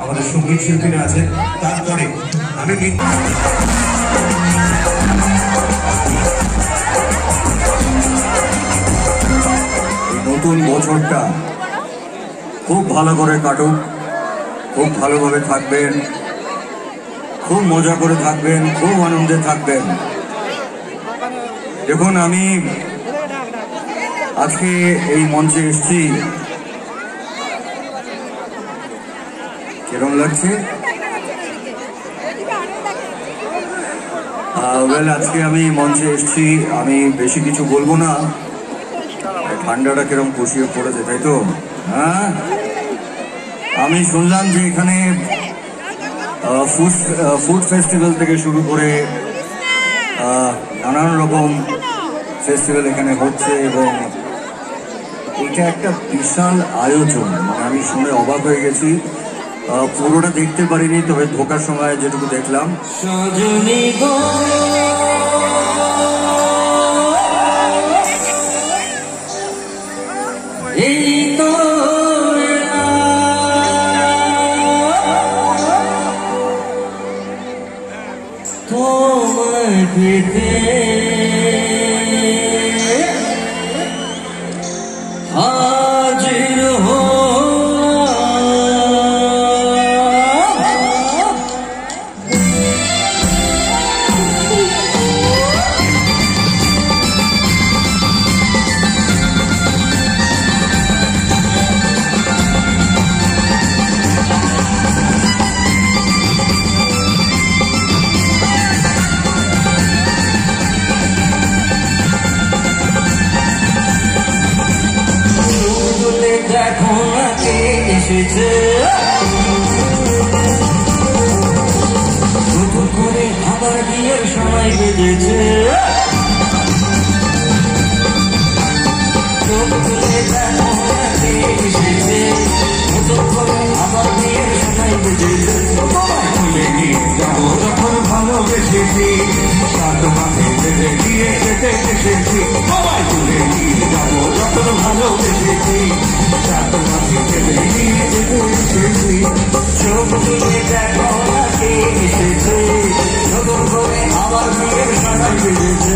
আমাদের সঙ্গীত শিল্পীরা আছেন। তারপরে আমি নতুন বছরটা খুব ভালো করে কাটুক, খুব ভালোভাবে থাকবেন, খুব মজা করে থাকবেন, খুব আনন্দে থাকবেন। দেখুন, আমি আজকে এই মঞ্চে এসেছি, কিরকম লাগছে? আজকে আমি মঞ্চে এসেছি, আমি বেশি কিছু বলবো না। ঠান্ডাটা কিরকম কষিয়ে পড়েছে, তাই তো? হ্যাঁ, আমি শুনলাম যে এখানে ফুড ফেস্টিভ্যাল থেকে শুরু করে নানান রকম ফেস্টিভ্যাল এখানে হচ্ছে এবং এটা একটা বিশাল আয়োজন। মানে আমি শুনে অবাক হয়ে গেছি, পুরোটা দেখতে পারিনি, তবে ঢোকার সময় যেটুকু দেখলাম। এই তো তোমায় পেতে হাজির হো নতুন করে আবার বিয়ের সময় বেজেছে। নতুন করে আবার বিয়ের সময় বেজেছে। তুলে নিয়ে যাবো যখন ভালোবেসেছি, সাত মাসে বেঁধে দিয়ে যেতে এসেছি। সবাই তুলে নিয়ে যাবো যখন ভালোবেসেছি, সাত মাসে বেঁধে দিয়ে যেতে এসেছি। চোখ তুলে দেখো কে এসেছে, নতুন করে আবার বিয়ের সময় বেজেছে।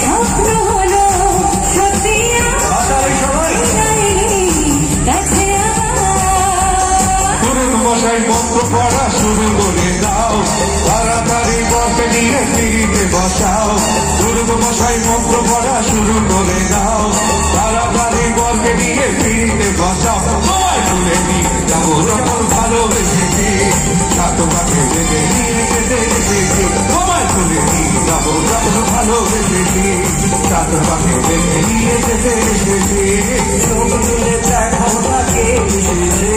স্বপ্ন হলো সত্যি যেতে এসেছি চোখ তুলে দেখো তাকে এসেছে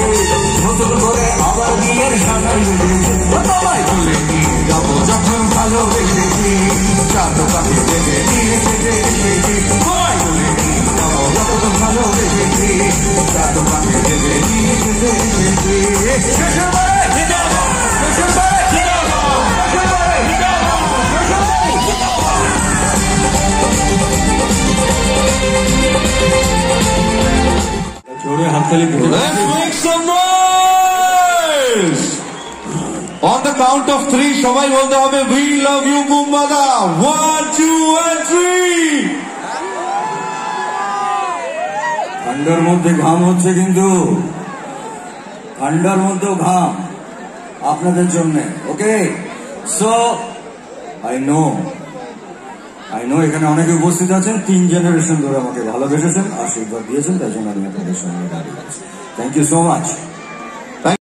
নতুন করে আবার বিয়ের সাজাই বেঁধেছে তোমায় তুলে নিয়ে যাবো যখন ভালোবেসেছি চার দোকানে যেতে নিয়ে যেতে এসেছি তোমায় তুলে নিয়ে যাবো যখন ভালোবেসেছি চার দোকানে যেতে নিয়ে যেতে এসেছি শেষের বারে জিন্দাবাদ শেষের বারে জিন্দাবাদ শেষের বারে জিন্দাবাদ শেষের বারে জোরে হাততালি দিতে Let's make some noise! On the count of 3 সবাই বলতে হবে we love you Kumbada 1 2 and 3 ঠান্ডার মধ্যে ঘাম হচ্ছে, কিন্তু ঠান্ডার মধ্যেও ঘাম আপনাদের জন্য। ওকে, সো আই নো এখানে অনেকে উপস্থিত আছেন, 3 জেনারেশন ধরে আমাকে ভালোবেসেছেন, আশীর্বাদ দিয়েছেন, তাই জন্য আমি আপনাদের সঙ্গে দাঁড়িয়ে আছি। Thank you so much.